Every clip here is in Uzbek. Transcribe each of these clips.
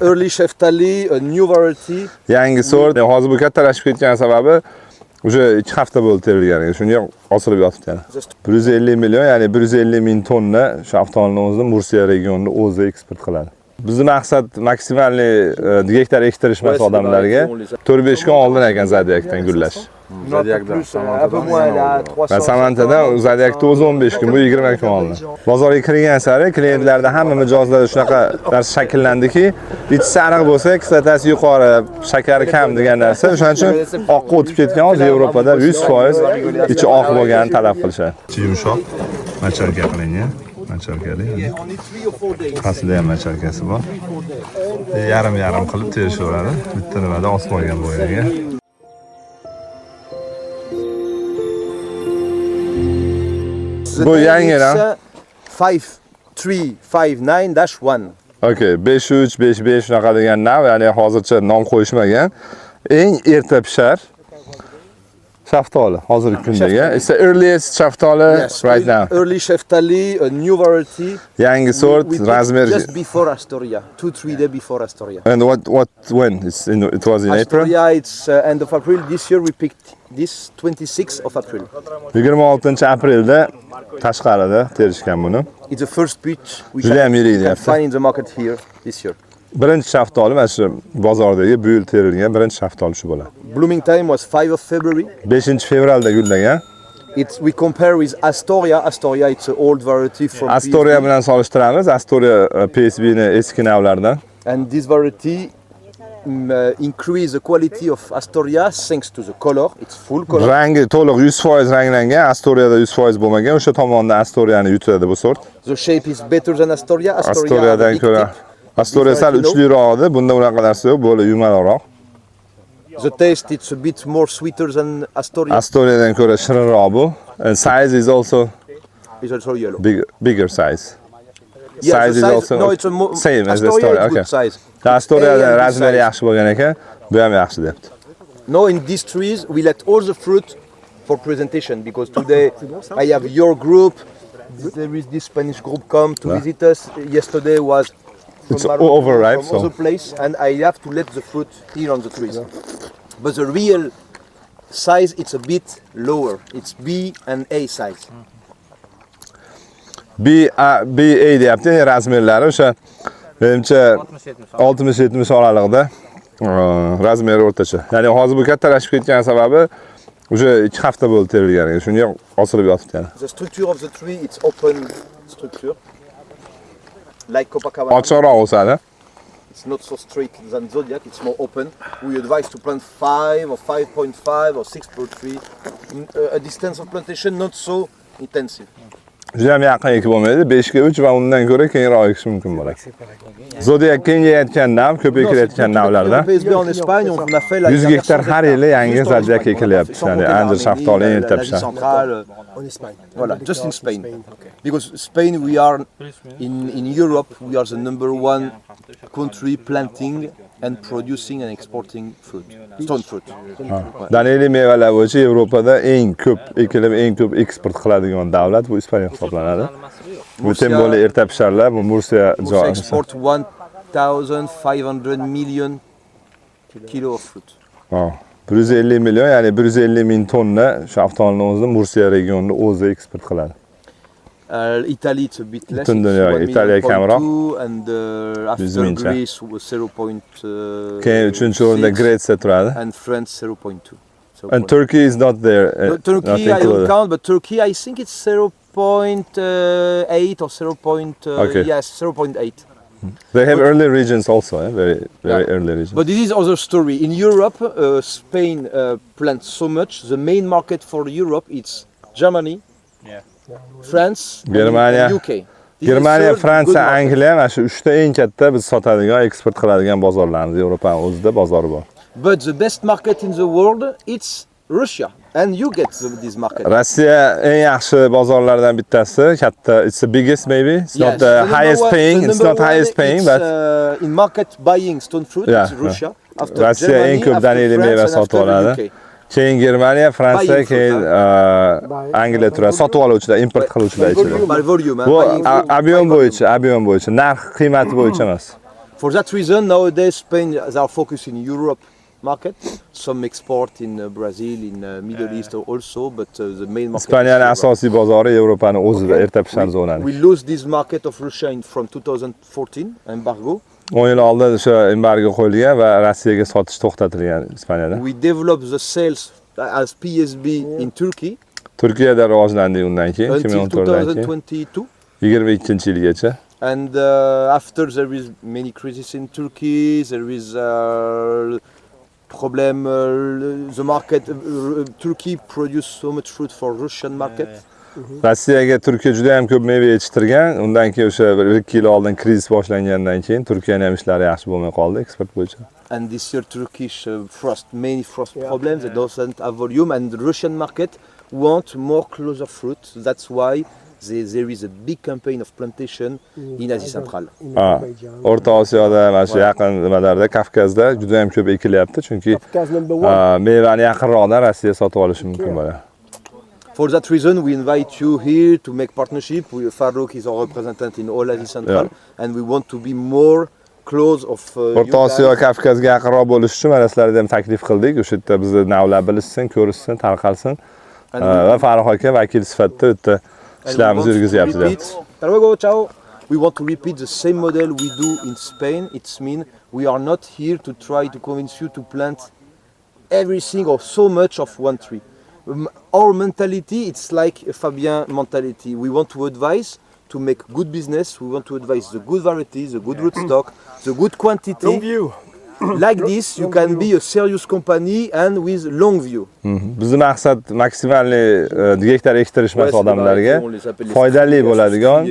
early sheftali, a new variety. Yangi sort. Hozir bu kattalashib ketgan sababi o'sha 2 hafta bo'ldi terilganiga. Shunga osilib yotibdi yana. 150 million, ya'ni 150 ming tonna shaftolini o'zida Mursiya regionida o'zi eksport qiladi. Bizning maqsad maksimalniy gektar ektirish emas odamlarga 4-5 kun oldin ekan Zodiac'dan gullash. Samantada Zodiac'da o'zi 15 kun, bu 20 kun oldin. Bozorga kirgan sari klientlarda hamma mijozlarda shunaqa narsa shakllandiki, ichi sariq bo'lsa, kislotasi yuqori, shakari kam degan narsa. O'shaning uchun oqqa o'tib ketgan hozir Yevropada 100% ichi oq bo'lganini talab qilishadi. Yumshoq, macharka qilingan. Macharkali. Aslida ham macharkasi bor. Yarim qilib terishaveradi. Bitta nimada osib olgan bo'yaga. Bu yangilar 5359-1. Okay, 5355 shunaqa degan nav, ya'ni hozircha nom qo'yishmagan. Eng erta pishar shaftoli hozirgi kundagi. It's the earliest shaftoli right now. Early sheftali, a new variety. Yangi sort, razmer just before Astoria, 2-3 days before Astoria. And when? It was in April? Astoria, it's end of April. This year we picked this 26th of April. 26-aprelda tashqarida terishgan buni. It's the first pitch we can find in the market here this year. Birinchi shaftoli mana shu bozordagi bu yil terilgan birinchi shaftoli shu bo'ladi. Blooming time was 5 of February. 5-fevralda gullagan. We compare with Astoria. Astoria, it's an old variety from Astoria bilan solishtiramiz. Astoria PSB'ni eski navlaridan. And this variety increase the quality of Astoria thanks to the color. It's full color. Rangi to'liq 100% ranglangan. Astoriada 100% bo'lmagan. O'sha tomondan Astoriani yutadi bu sort. The shape is better than Astoria. Astoriadan ko'ra Astoria sal uchliroqdi. Bunda unaqa narsa yo'q, bo'ldi yumaloq. The taste it's a bit more sweeter than Astoria. Astoriadan ko'ra shirinroq bu. And size is also yellow. Bigger size. Yes, size is also same as Astoria. Okay. Size. Astoriada razmeri yaxshi bo'lgan ekan, bu ham yaxshi debdi. No, in these trees we let all the fruit for presentation because today I have your group. There is this Spanish group come to visit us. Yesterday was it's overripe, from other place, and I have to let the fruit here on the trees. But the real size it's a bit lower. It's B and A size. B A deyapti, razmerlari o'sha menimcha 60-70 oralig'ida razmeri o'rtacha. Ya'ni hozir bu kattalashib ketgan sababi o'sha 2 hafta bo'ldi terilganiga. Shunga osilib yotibdi yana. The structure of the tree it's open structure. Like Copacabana. Ochiqroq o'sadi. It's not so straight than Zodiac, it's more open. We advise to plant 5 or 5.5 or 6.3. A distance of plantation not so intensive. Juda ham yaqin ekib bo'lmaydi. 5 ga 3 va undan ko'ra kengroq ekish mumkin bo'ladi. Zodiac kengayotgan nav, ko'p ekilayotgan navlardan. 100 gektar har yili yangi Zodiac ekilyapti. Ya'ni anjir shaftoli eng erta pishadi. En Espagne. Voilà, just in Spain. Because Spain we are in Europe we are the #1 country planting and producing and exporting fruit. Stone fruit. Daneli mevalar bo'yicha Yevropada eng ko'p ekilib, eng ko'p eksport qiladigan davlat bu Ispaniya hisoblanadi. Bu tembolli erta pisharlar, bu Mursiya joyi. Export 1,500 million kilo of fruit. 150 million, ya'ni 150 ming tonna shaftolini o'zida Mursiya regionida o'zi eksport qiladi. Italy it's a bit less. Italiya kamroq. And after Greece 0.8. Keyin 3-o'rinda Gretsiya turadi. And France 0.2. And Turkey is not there. Turkey I don't count, but Turkey I think it's 0.8 or 0. Yes, 0.8. They have early regions also, very early regions. But this is other story. In Europe, Spain plants so much. The main market for Europe it's Germany, France, Germaniya, and UK. Germaniya, Fransiya, Angliya mana shu 3 ta eng katta biz sotadigan, eksport qiladigan bozorlarimiz Yevropa o'zida bozori bor. But the best market in the world it's Russia. And you get this market. Rossiya eng yaxshi bozorlardan bittasi, katta. It's the biggest maybe. It's not the highest paying. It's not highest paying, but in market buying stone fruit it's Russia. After Rossiya eng ko'p daneli meva sotib oladi. Keyin Germaniya, Fransiya, keyin Angliya turadi. Sotib oluvchilar, import qiluvchilar ichida. By volume. Bu ob'yom bo'yicha, narx qiymati bo'yicha emas. For that reason, nowadays Spain they are focused in Europe market. Some export in Brazil, in Middle East also, but the main market. İspaniyaning asosiy bozori Yevropaning o'zida, erta pishar zonasi. We lose this market of Russia from 2014 embargo. 10 yil oldin o'sha embargo qo'yilgan va Rossiyaga sotish to'xtatilgan Ispaniyada. We developed the sales as PSB in Turkey. Turkiyada rivojlandik undan keyin until 2014dan keyin 22-yilgacha. And after there is many crises in Turkey, there is problem. The market, Turkey produce so much fruit for Russian market. Rossiyaga Turkiya juda ham ko'p meva yetishtirgan. Undan keyin o'sha 1-2 yil oldin krizis boshlangandan keyin Turkiyaning ham ishlari yaxshi bo'lmay qoldi eksport bo'yicha. And this year Turkish many frost problems. They don't have volume, and the Russian market want more closer fruit. That's why there is a big campaign of plantation in Asia Central. O'rta Osiyoda, mana shu yaqin nimalarda, Kavkazda juda ham ko'p ekilyapti, chunki mevani yaqinroqdan Rossiya sotib olishi mumkin bo'ladi. For that reason, we invite you here to make partnership. Farouk is our representative in all Asia Central, and we want to be more close of O'rta Osiyo, Kavkazga yaqinroq bo'lish uchun mana sizlarga ham taklif qildik. O'sha yerda bizni navlar bilishsin, ko'rishsin, tarqalsin. Va Farouk aka vakil sifatida u yerda ishlarimizni yurgizyapti. We want to repeat the same model we do in Spain. It's mean we are not here to try to convince you to plant everything or so much of one tree. Our mentality, it's like a Fabien mentality. We want to advise to make good business. We want to advise the good varieties, the good rootstock, the good quantity. Long view. Like this, you can be a serious company and with long view. Bizning maqsad maksimalniy gektar ektirish odamlarga foydali bo'ladigan,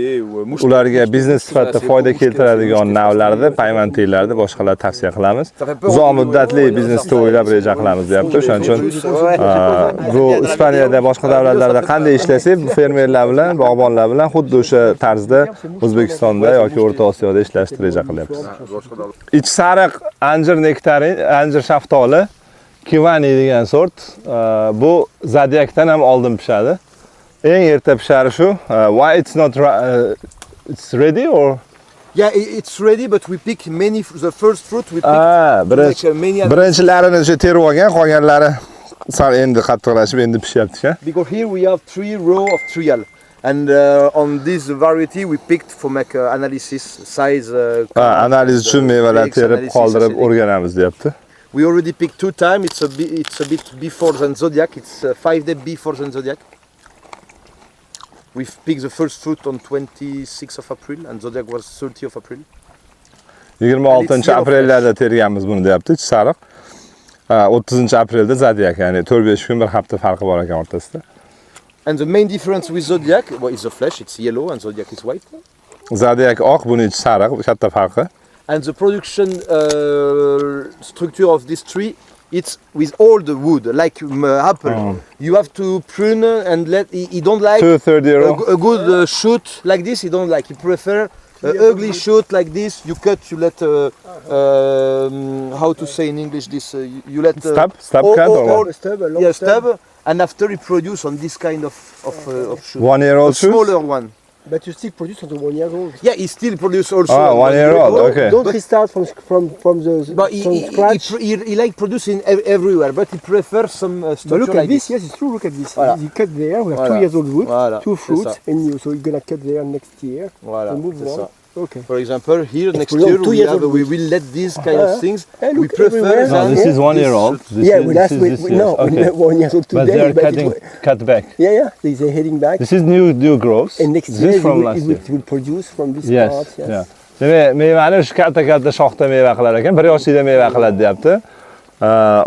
ularga biznes sifatida foyda keltiradigan navlarni, paymantiklarni boshqalarga tavsiya qilamiz. Uzoq muddatli biznesni o'ylab reja qilamiz deyapti. O'shaning uchun bu Ispaniyada, boshqa davlatlarda qanday ishlasak, bu fermerlar bilan, bog'bonlar bilan xuddi o'sha tarzda O'zbekistonda yoki O'rta Osiyoda ishlashni reja qilyapmiz. Ich sariq anjir nektarin, anjir shaftoli, Kivani degan sort. Bu Zodiacdan ham oldin pishadi. Eng erta pishari shu. Why it's not it's ready or? Yeah, it's ready, but we pick many. The first fruit we pick. Birinchilarini o'sha terib olgan, qolganlari sal endi qattiqlashib, endi pishyapti. Because here we have 3 rows of trial. And on this variety we picked for make analysis size. Analiz uchun mevalar terib qoldirib o'rganamiz deyapti. We already picked 2 times. It's a bit before than Zodiac. It's 5 days before than Zodiac. We picked the first fruit on 26th of April, and Zodiac was 30th of April. 26-aprellarda terganmiz buni deyapti, ich sariq. 30-aprelda Zodiac, ya'ni 4-5 kun, bir hafta farqi bor ekan o'rtasida. And the main difference with Zodiac is the flesh. It's yellow and Zodiac is white. Zodiac oq, buni ich sariq, katta farqi. And the production structure of this tree, it's with all the wood, like apple. You have to prune and he don't like 2/3 a good shoot like this. He don't like. He prefer ugly shoot like this. You cut. You let how to say in English this? You let stub cut or stub. And after he produce on this kind of shoot. 1 year old shoot? Smaller one. But you still produce on the 1 year old. Yeah, he still produce also. 1 year old, okay. Don't restart from scratch. He like producing everywhere, but he prefers some structure look at like this. Yes, it's true. Look at this. Voilà. You cut there. We have 2 years old wood, 2 fruits, and so you're gonna cut there next year. Voilà, move on. Okay. For example, here next year we will let these kind of things. We prefer. No, this is 1 year old. We have 1 year old today. But they are cut back. Yeah, they're heading back. This is new growth. And next year it will produce from this part. Yes. Demak, mevani shu katta shoxda meva qilar ekan, 1 yoshida meva qiladi deyapti.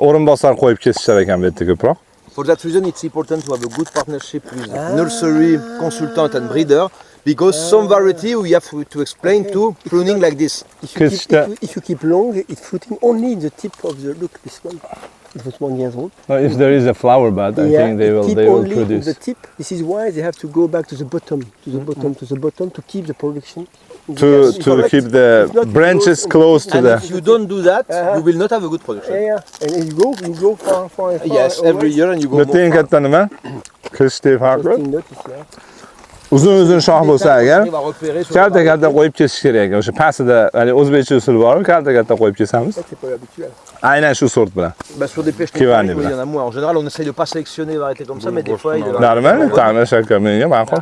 O'rinbosar qo'yib kesishar ekan bu yerda ko'proq. For that reason, it's important to have a good partnership with nursery consultant and breeder. Because some variety we have to explain to pruning like this. If you keep long, it's fruiting only in the tip of the look. This one, it was 1 year old. No, if there is a flower bud, I think they will produce. The tip. This is why they have to go back to the bottom, to keep the production. To keep the branches close to the. If you don't do that, you will not have a good production. And you go far. Yes, every year and you go. The thing katta nima? Krish deb haqli. uzun shox bo'lsa agar kalta qo'yib kesish kerak. O'sha pastida, ya'ni o'zbekcha usul bor, kalta qo'yib kesamiz. Aynan shu sort bilan. Sur des pêches nectarines, il y en a moins. En général, on essaye de pas sélectionner des variétés comme ça, mais des fois il y a Normal, ta'min shakar menga ma'qul.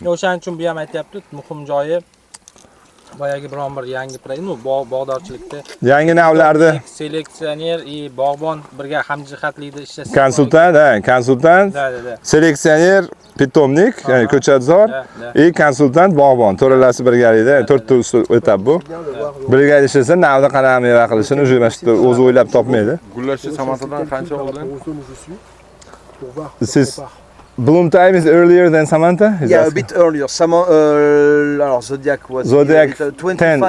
O'shaning uchun bu ham aytyapti, muhim joyi boyagi biron bir yangi proyekt, bog'dorchilikda Yangi navlarda seleksioner va bog'bon birga hamjihatlikda ishlasa. Konsultant, seleksioner, pitomnik, ya'ni ko'chatzor, konsultant, bog'bon. To'ralasi birgalikda 4 ta usul etap bu. Birga ishlasa navda qanaqa meva qilishini o'zi o'ylab topmaydi. Gullashni Samantadan qancha oldin? Siz bloom time is earlier than Samantha? Yeah, a bit earlier. Zodiac was 10.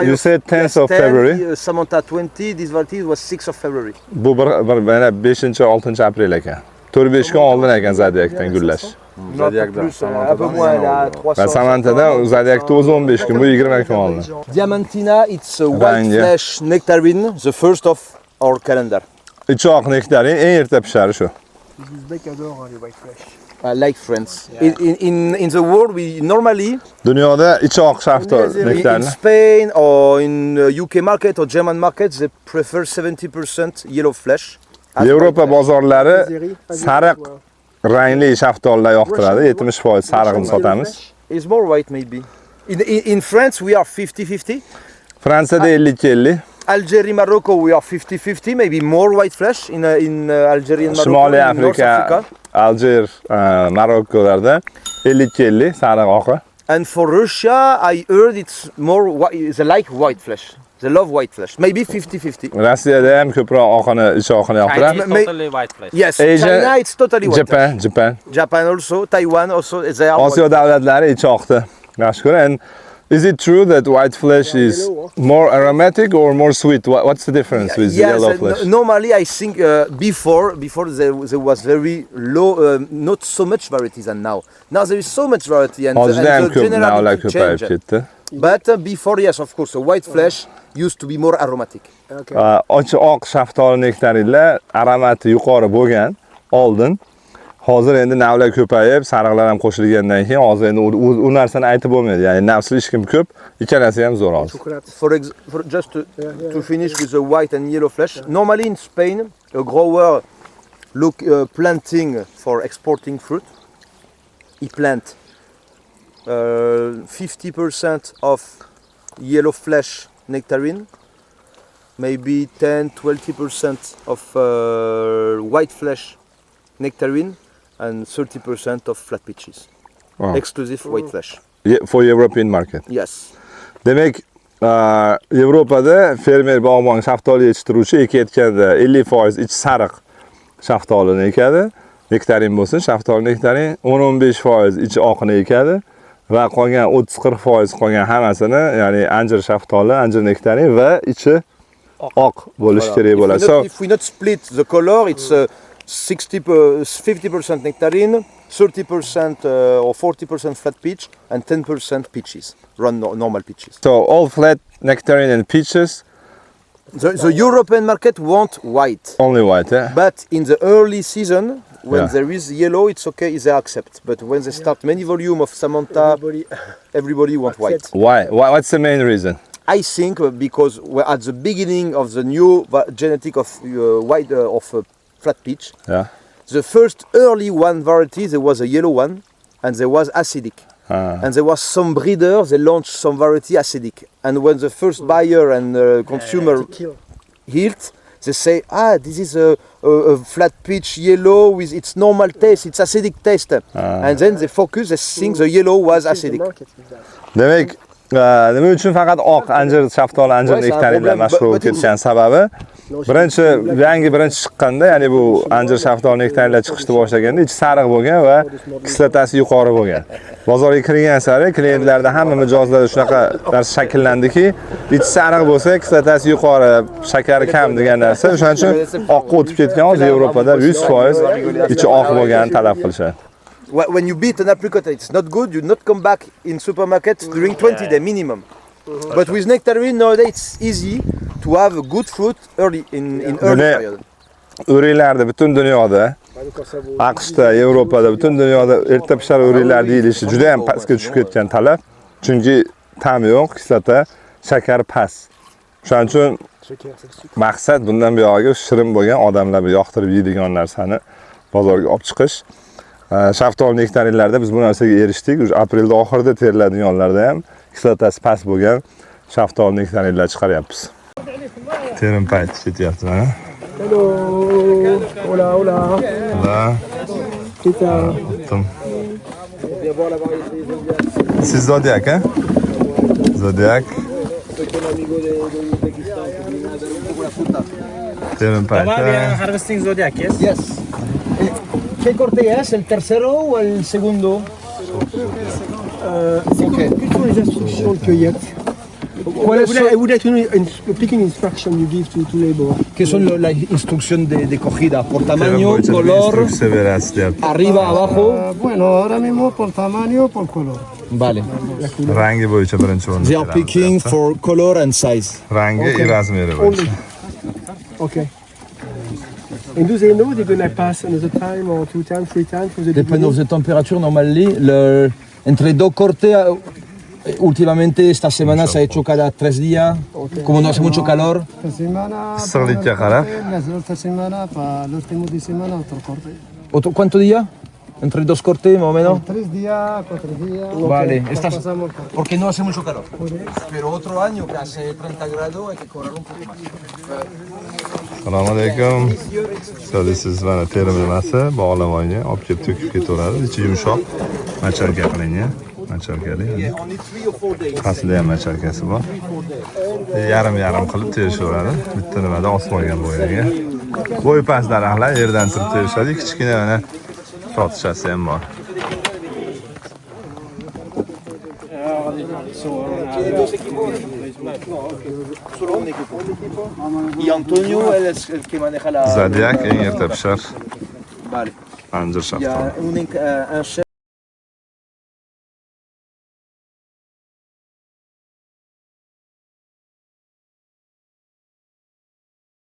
You said 10th of February. Samantha 20. This variety was 6th of February. Bu mana 5-6 aprel ekan. 4-5 kun oldin ekan Zodiac'dan gullash. Zodiac'dan. Un peu moins, là, 300. Va Samanthadan Zodiac'da o'zi 15 kun, bu 20 kun oldin. Diamantina, it's a white flesh nectarine, the first of our calendar. Ichoq nektarin eng erta pishari shu. Les Ouzbeks adorent les white flesh. Like friends. In the world, we normally Dunyoda ichoq shaftol in nektarini Spain or in UK market or German market, they prefer 70% yellow flesh. Yevropa bozorlari sariq rangli shaftollar yoqtiradi. 70% sariqni sotamiz. It's more white maybe. In France, we are 50-50. Fransiyada 50-50. Algeria, Morocco, we are 50-50, maybe more white flesh in Algeria and Morocco. Shimoliy in North Afrika, Africa. Aljer, Marokkolarda 50-50 sariq oqi. And for Russia, I heard it's more white, they like white flesh. They love white flesh. Maybe 50-50. Rossiyada ham ko'proq oqini, ichoqini yoqtiradi. Totally white flesh. Yes, Asia, China it's totally white. Japan. Japan also, Taiwan also, they are Osiyo white. davlatlari ichoqni yaxshi ko'radi. And is it true that white flesh is more aromatic or more sweet? What's the difference with yellow flesh? Normally, I think before there was very low, not so much variety than now. Now there is so much variety and Hozirda ham the ko'p navlar generality ko'payib changed. ketdi. But before, yes, of course, the white flesh used to be more aromatic. Oq shaftoli nektarinlar aromati yuqori bo'lgan oldin. Hozir endi navlar ko'payib, sariqlar ham qo'shilgandan keyin hozir endi u narsani aytib bo'lmaydi. Ya'ni nafsli hech kim ko'p, ikkalasi ham zo'r hozir. For just to finish with the white and yellow flesh, normally in Spain, a grower planting for exporting fruit, he plant 50% of yellow flesh nectarine, maybe 10-20% of white flesh nectarine, and 30% of flat peaches. Wow. Exclusive white flesh. For European market. Yes. Demak, Yevropada fermer bog'bon shaftoli yetishtiruvchi ekayotganda 50% ichi sariq shaftolini ekadi. Nektarin bo'lsin, shaftoli nektarin, 10-15% ichi oqini ekadi va qolgan 30-40% qolgan hammasini, ya'ni anjir shaftoli, anjir nektarin va ichi oq bo'lishi kerak bo'ladi. So if we not split the color, it's 50% nectarine, 30% or 40% flat peach, and 10% peaches, normal peaches. So all flat nectarine and peaches. The European market want white. Only white, yeah? But in the early season, when there is yellow, it's okay, they accept. But when they start many volume of Samantha, everybody want white. Why? What's the main reason? I think because we're at the beginning of the new genetic of white flat peach. Yeah. The first early one variety, there was a yellow one, and there was acidic. And there was some breeders, they launched some variety acidic. And when the first buyer and consumer healed, they say, this is a flat peach yellow with its normal taste, its acidic taste. And then they focus, they think the yellow was acidic. Demak, nima uchun faqat oq anjir shaftoli, anjir nektarinlar mashhur bo'lib ketgan sababi birinchi chiqqanda, ya'ni bu anjir shaftoli nektarinlar chiqishni boshlaganda ichi sariq bo'lgan va kislotasi yuqori bo'lgan. Bozorga kirgan sari klientlarda hamma mijozlarda shunaqa narsa shakllandiki, ichi sariq bo'lsa, kislotasi yuqori, shakari kam degan narsa. O'shaning uchun oqqa o'tib ketgan hozir Yevropada 100% ichi oq bo'lganini talab qilishadi. When you beat an apricot, it's not good. You not come back in supermarket during 20 days minimum. But with nectarine nowadays, it's easy to have a good fruit early in early period. O'riklarda butun dunyoda AQShda, Yevropada, butun dunyoda erta pishar o'riklar deyilishi juda ham pastga tushib ketgan talab. Chunki ta'mi yo'q, kislota, shakar past. Shuning uchun maqsad bundan buyog'iga shirin bo'lgan, odamlar yoqtirib yeydigan narsani bozorga olib chiqish. Shaftoli nektarinlarda biz bu narsaga erishdik. Aprelda oxirida teriladiganlarda ham kislotasi past bo'lgan shaftoli nektarinlar chiqaryapmiz. Terim payti ketyapti mana. Hello. Hola, hola. Hola. ¿Qué tal? Siz Zodiac, hein? Zodiac. Terim payti. Harvesting Zodiac, yes? Yes. ¿Qué corte es? ¿El tercero o el segundo? Quelles sont les instructions de cueillette? I would like to know the picking instruction you give to labor. ¿Qué son las instrucciones de cogida? ¿Por tamaño, color, arriba, abajo? Bueno, ahora mismo por tamaño, por color. Vale. Rangi bo'yicha birinchi o'rinda. They are picking for color and size. Rangi i razmeri bo'yicha. Okay. And do they know they're going to pass another time or 2 times, 3 times? Depende de la temperatura, normalmente entre dos cortes, últimamente esta semana se ha hecho cada 3 días, como no hace mucho calor. Esta semana, Issiqlikka qarab. la otra semana, para el último de semana, otro corte. ¿Cuántos días? Entre dos cortes, más o menos. 3 días, 4 días. Vale, Pasamos el corte. porque no hace mucho calor. Pero otro año que hace 30 grados hay que correr un poco más. Assalomu alaykum. So this is mana terim nimasi, bog'lamoyni olib kelib to'kib ketaveradi. Ichi yumshoq, macharka qilingan. Macharkali. Aslida ham macharkasi bor. Yarim qilib terishaveradi. Bitta nimada osmonga bo'ylagan. Bo'yi past daraxtlar yerdan turib terishadi. Kichkina mana sotishasi ham bor. Y Antonio él es el que maneja la... Zodiac eng erta pishar. Vale. Anjir shaftoli. Un chef